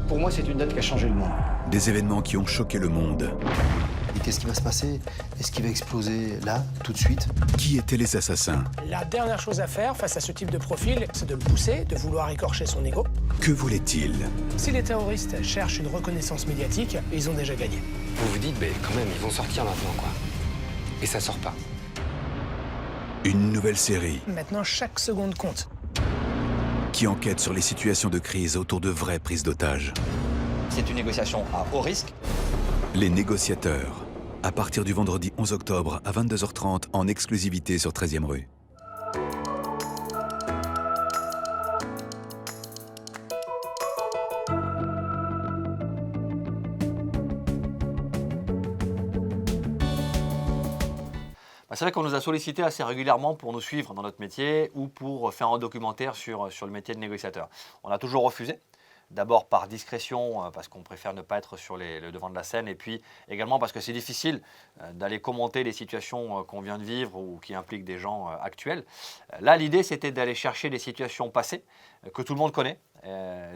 Pour moi, c'est une date qui a changé le monde. Des événements qui ont choqué le monde. Et qu'est-ce qui va se passer? Est-ce qu'il va exploser là, tout de suite? Qui étaient les assassins? La dernière chose à faire face à ce type de profil, c'est de le pousser, de vouloir écorcher son ego. Que voulaient-ils? Si les terroristes cherchent une reconnaissance médiatique, ils ont déjà gagné. Vous vous dites, quand même, ils vont sortir maintenant, quoi. Et ça sort pas. Une nouvelle série Maintenant, chaque seconde compte. qui enquête sur les situations de crise autour de vraies prises d'otages. C'est une négociation à haut risque. Les négociateurs, à partir du vendredi 11 octobre à 22h30 en exclusivité sur 13e rue. C'est vrai qu'on nous a sollicité assez régulièrement pour nous suivre dans notre métier ou pour faire un documentaire sur le métier de négociateur. On a toujours refusé. D'abord par discrétion, parce qu'on préfère ne pas être sur le devant de la scène, et puis également parce que c'est difficile d'aller commenter les situations qu'on vient de vivre ou qui impliquent des gens actuels. Là, l'idée, c'était d'aller chercher des situations passées que tout le monde connaît,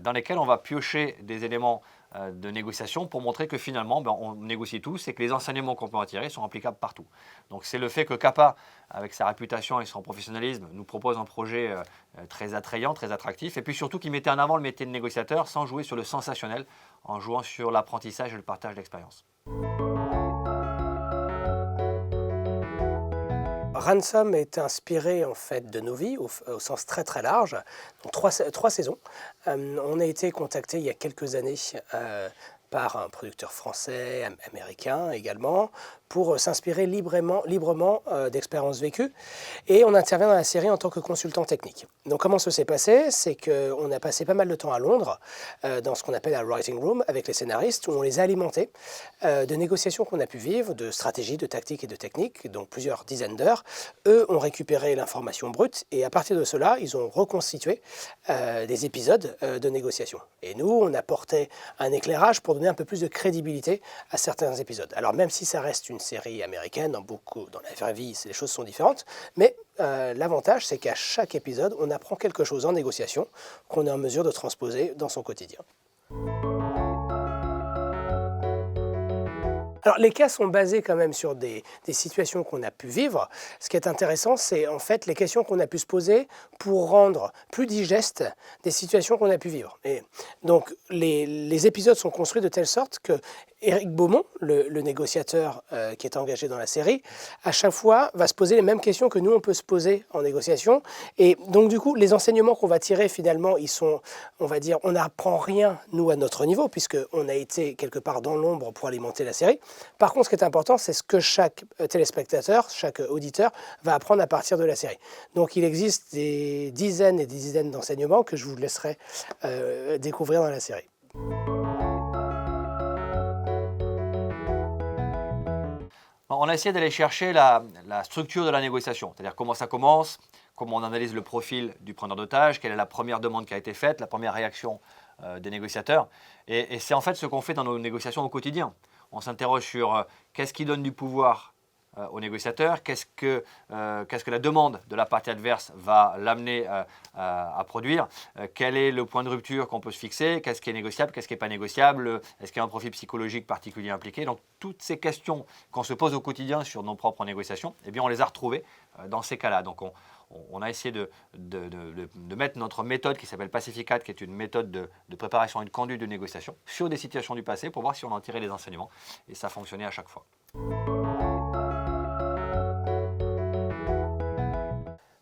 dans lesquelles on va piocher des éléments de négociation pour montrer que finalement, on négocie tous et que les enseignements qu'on peut en tirer sont applicables partout. Donc c'est le fait que CAPA, avec sa réputation et son professionnalisme, nous propose un projet très attrayant, très attractif, et puis surtout qui mettait en avant le métier de négociateur sans jouer sur le sensationnel, en jouant sur l'apprentissage et le partage d'expérience. Ransom est inspiré en fait de nos vies au sens très très large. Donc, trois saisons. On a été contacté il y a quelques années par un producteur français, américain également, pour s'inspirer librement d'expériences vécues. Et on intervient dans la série en tant que consultant technique. Donc comment ça s'est passé? C'est qu'on a passé pas mal de temps à Londres, dans ce qu'on appelle la writing room, avec les scénaristes, où on les a alimentés de négociations qu'on a pu vivre, de stratégies, de tactiques et de techniques, donc plusieurs dizaines d'heures. Eux ont récupéré l'information brute, et à partir de cela, ils ont reconstitué des épisodes de négociation. Et nous, on apportait un éclairage pour donner un peu plus de crédibilité à certains épisodes. Alors même si ça reste une série américaine, dans la vraie vie, les choses sont différentes, mais l'avantage, c'est qu'à chaque épisode, on apprend quelque chose en négociation qu'on est en mesure de transposer dans son quotidien. Alors, les cas sont basés quand même sur des situations qu'on a pu vivre. Ce qui est intéressant, c'est en fait les questions qu'on a pu se poser pour rendre plus digestes des situations qu'on a pu vivre. Et donc, les épisodes sont construits de telle sorte que Éric Beaumont, le négociateur qui est engagé dans la série, à chaque fois va se poser les mêmes questions que nous, on peut se poser en négociation. Et donc, du coup, les enseignements qu'on va tirer, finalement, ils sont, on va dire, on n'apprend rien, nous, à notre niveau, puisqu'on a été quelque part dans l'ombre pour alimenter la série. Par contre, ce qui est important, c'est ce que chaque téléspectateur, chaque auditeur va apprendre à partir de la série. Donc, il existe des dizaines et des dizaines d'enseignements que je vous laisserai découvrir dans la série. On a essayé d'aller chercher la structure de la négociation, c'est-à-dire comment ça commence, comment on analyse le profil du preneur d'otage, quelle est la première demande qui a été faite, la première réaction des négociateurs. Et c'est en fait ce qu'on fait dans nos négociations au quotidien. On s'interroge sur qu'est-ce qui donne du pouvoir aux négociateurs, qu'est-ce que la demande de la partie adverse va l'amener à produire, quel est le point de rupture qu'on peut se fixer, qu'est-ce qui est négociable, qu'est-ce qui n'est pas négociable, est-ce qu'il y a un profil psychologique particulier impliqué. Donc toutes ces questions qu'on se pose au quotidien sur nos propres négociations, eh bien, on les a retrouvées dans ces cas-là. Donc on a essayé de mettre notre méthode qui s'appelle Pacificat, qui est une méthode de préparation et de conduite de négociation, sur des situations du passé pour voir si on en tirait les enseignements. Et ça fonctionnait à chaque fois.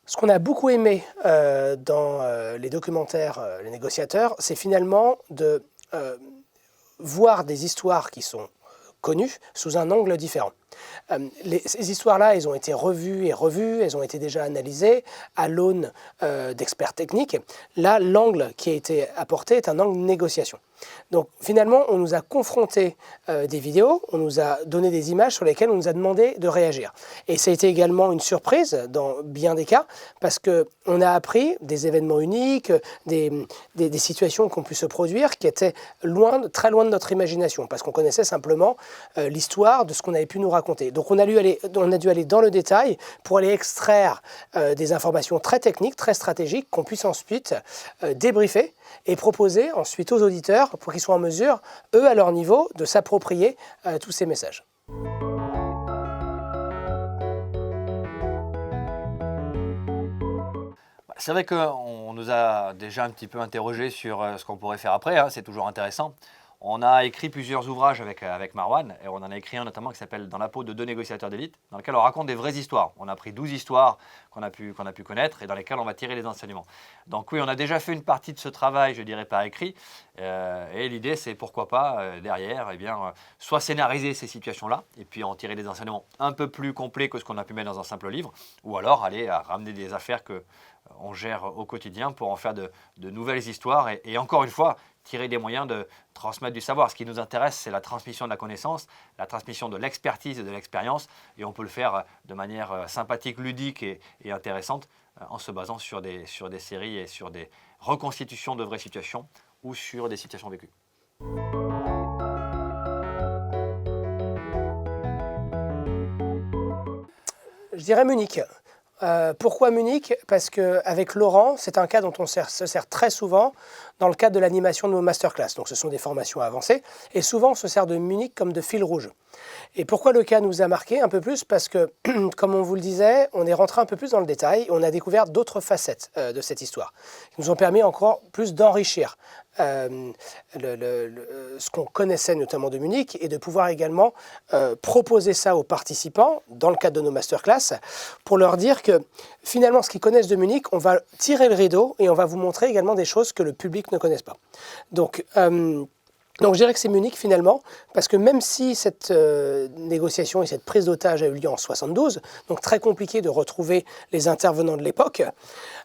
Ce qu'on a beaucoup aimé dans les documentaires Les Négociateurs, c'est finalement de voir des histoires qui sont connues sous un angle différent. Ces histoires-là, elles ont été revues et revues, elles ont été déjà analysées à l'aune d'experts techniques. Là, l'angle qui a été apporté est un angle de négociation. Donc finalement, on nous a confronté des vidéos, on nous a donné des images sur lesquelles on nous a demandé de réagir. Et ça a été également une surprise dans bien des cas, parce qu'on a appris des événements uniques, des situations qui ont pu se produire, qui étaient très loin de notre imagination, parce qu'on connaissait simplement l'histoire de ce qu'on avait pu nous raconter. Donc on a dû aller dans le détail pour aller extraire des informations très techniques, très stratégiques, qu'on puisse ensuite débriefer et proposer ensuite aux auditeurs pour qu'ils soient en mesure, eux, à leur niveau, de s'approprier tous ces messages. C'est vrai qu'on nous a déjà un petit peu interrogé sur ce qu'on pourrait faire après, hein, c'est toujours intéressant. On a écrit plusieurs ouvrages avec Marwan, et on en a écrit un notamment qui s'appelle « Dans la peau de deux négociateurs d'élite », dans lequel on raconte des vraies histoires. On a pris 12 histoires qu'on a pu connaître et dans lesquelles on va tirer les enseignements. Donc oui, on a déjà fait une partie de ce travail, je dirais, par écrit, et l'idée c'est pourquoi pas, derrière, soit scénariser ces situations-là, et puis en tirer des enseignements un peu plus complets que ce qu'on a pu mettre dans un simple livre, ou alors aller à ramener des affaires qu'on gère au quotidien pour en faire de nouvelles histoires, et encore une fois, tirer des moyens de transmettre du savoir. Ce qui nous intéresse, c'est la transmission de la connaissance, la transmission de l'expertise et de l'expérience, et on peut le faire de manière sympathique, ludique et intéressante, en se basant sur des séries et sur des reconstitutions de vraies situations ou sur des situations vécues. Je dirais Munich. Pourquoi Munich? Parce qu'avec Laurent, c'est un cas dont on se sert très souvent dans le cadre de l'animation de nos masterclass. Donc ce sont des formations avancées. Et souvent, on se sert de Munich comme de fil rouge. Et pourquoi le cas nous a marqué un peu plus? Parce que, comme on vous le disait, on est rentré un peu plus dans le détail et on a découvert d'autres facettes de cette histoire qui nous ont permis encore plus d'enrichir ce qu'on connaissait notamment de Munich et de pouvoir également proposer ça aux participants dans le cadre de nos masterclass pour leur dire que finalement ce qu'ils connaissent de Munich, on va tirer le rideau et on va vous montrer également des choses que le public ne connaisse pas. Donc je dirais que c'est Munich finalement, parce que même si cette négociation et cette prise d'otage a eu lieu en 72, donc très compliqué de retrouver les intervenants de l'époque,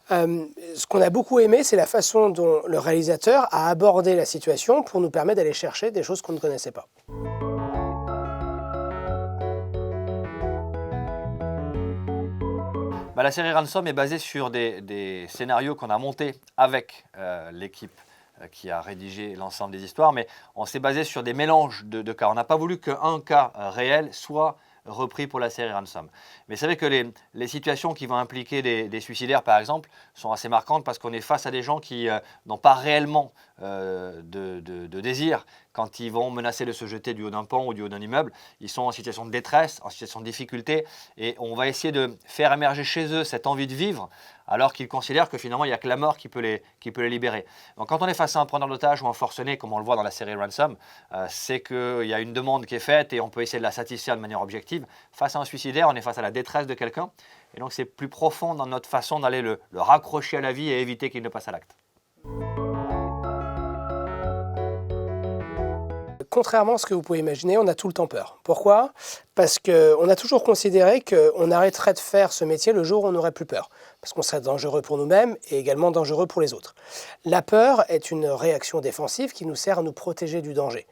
ce qu'on a beaucoup aimé, c'est la façon dont le réalisateur a abordé la situation pour nous permettre d'aller chercher des choses qu'on ne connaissait pas. La série Ransom est basée sur des scénarios qu'on a montés avec l'équipe qui a rédigé l'ensemble des histoires, mais on s'est basé sur des mélanges de cas. On n'a pas voulu qu'un cas réel soit repris pour la série Ransom. Mais c'est vrai que les situations qui vont impliquer des suicidaires, par exemple, sont assez marquantes parce qu'on est face à des gens qui n'ont pas réellement de désir quand ils vont menacer de se jeter du haut d'un pont ou du haut d'un immeuble. Ils sont en situation de détresse, en situation de difficulté, et on va essayer de faire émerger chez eux cette envie de vivre, alors qu'ils considèrent que finalement il n'y a que la mort qui peut les libérer. Donc quand on est face à un preneur d'otage ou un forcené, comme on le voit dans la série Ransom, c'est qu'il y a une demande qui est faite et on peut essayer de la satisfaire de manière objective. Face à un suicidaire, on est face à la détresse de quelqu'un, et donc c'est plus profond dans notre façon d'aller le raccrocher à la vie et éviter qu'il ne passe à l'acte. Contrairement à ce que vous pouvez imaginer, on a tout le temps peur. Pourquoi? Parce qu'on a toujours considéré qu'on arrêterait de faire ce métier le jour où on n'aurait plus peur. Parce qu'on serait dangereux pour nous-mêmes et également dangereux pour les autres. La peur est une réaction défensive qui nous sert à nous protéger du danger.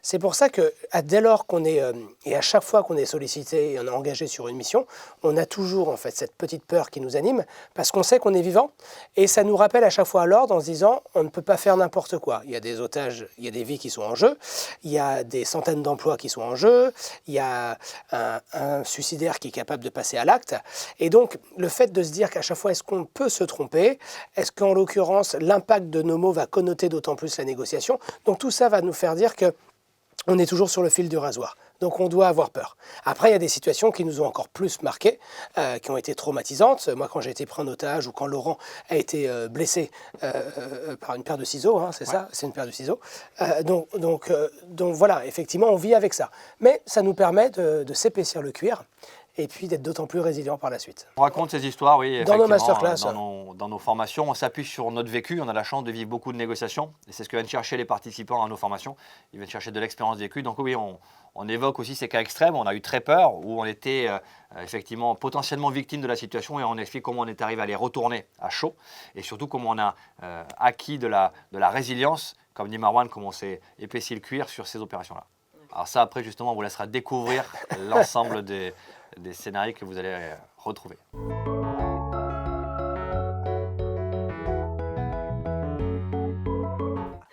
C'est pour ça que dès lors qu'on est, et à chaque fois qu'on est sollicité et on est engagé sur une mission, on a toujours en fait cette petite peur qui nous anime parce qu'on sait qu'on est vivant et ça nous rappelle à chaque fois à l'ordre en se disant on ne peut pas faire n'importe quoi. Il y a des otages, il y a des vies qui sont en jeu, il y a des centaines d'emplois qui sont en jeu, il y a un suicidaire qui est capable de passer à l'acte. Et donc le fait de se dire qu'à chaque fois est-ce qu'on peut se tromper, est-ce qu'en l'occurrence l'impact de nos mots va connoter d'autant plus la négociation, donc tout ça va nous faire dire que on est toujours sur le fil du rasoir. Donc on doit avoir peur. Après, il y a des situations qui nous ont encore plus marqués, qui ont été traumatisantes. Moi, quand j'ai été pris en otage ou quand Laurent a été blessé par une paire de ciseaux, hein, c'est ça, c'est une paire de ciseaux. Donc voilà, effectivement, on vit avec ça. Mais ça nous permet de s'épaissir le cuir et puis d'être d'autant plus résilient par la suite. On raconte ces histoires, oui, Dans nos effectivement, masterclass. dans nos formations. On s'appuie sur notre vécu. On a la chance de vivre beaucoup de négociations. Et c'est ce que viennent chercher les participants à nos formations. Ils viennent chercher de l'expérience vécue. Donc oui, on évoque aussi ces cas extrêmes. On a eu très peur, où on était effectivement potentiellement victime de la situation. Et on explique comment on est arrivé à les retourner à chaud. Et surtout comment on a acquis de la résilience. Comme dit Marwan, comment on s'est épaissi le cuir sur ces opérations-là. Alors ça, après, justement, on vous laissera découvrir l'ensemble des scénarios que vous allez retrouver.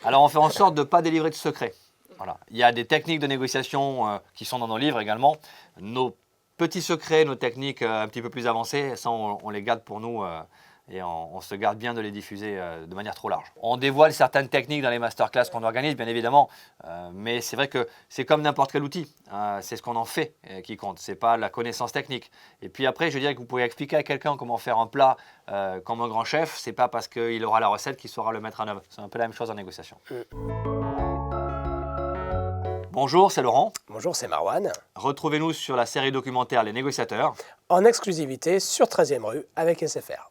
Alors, on fait en sorte de ne pas délivrer de secrets. Voilà. Il y a des techniques de négociation qui sont dans nos livres également. Nos petits secrets, nos techniques un petit peu plus avancées, ça, on les garde pour nous et on se garde bien de les diffuser de manière trop large. On dévoile certaines techniques dans les masterclass qu'on organise, bien évidemment, mais c'est vrai que c'est comme n'importe quel outil. C'est ce qu'on en fait qui compte, ce n'est pas la connaissance technique. Et puis après, je dirais que vous pouvez expliquer à quelqu'un comment faire un plat comme un grand chef, ce n'est pas parce qu'il aura la recette qu'il saura le mettre en œuvre. C'est un peu la même chose en négociation. Bonjour, c'est Laurent. Bonjour, c'est Marwan. Retrouvez-nous sur la série documentaire Les Négociateurs. En exclusivité sur 13e rue avec SFR.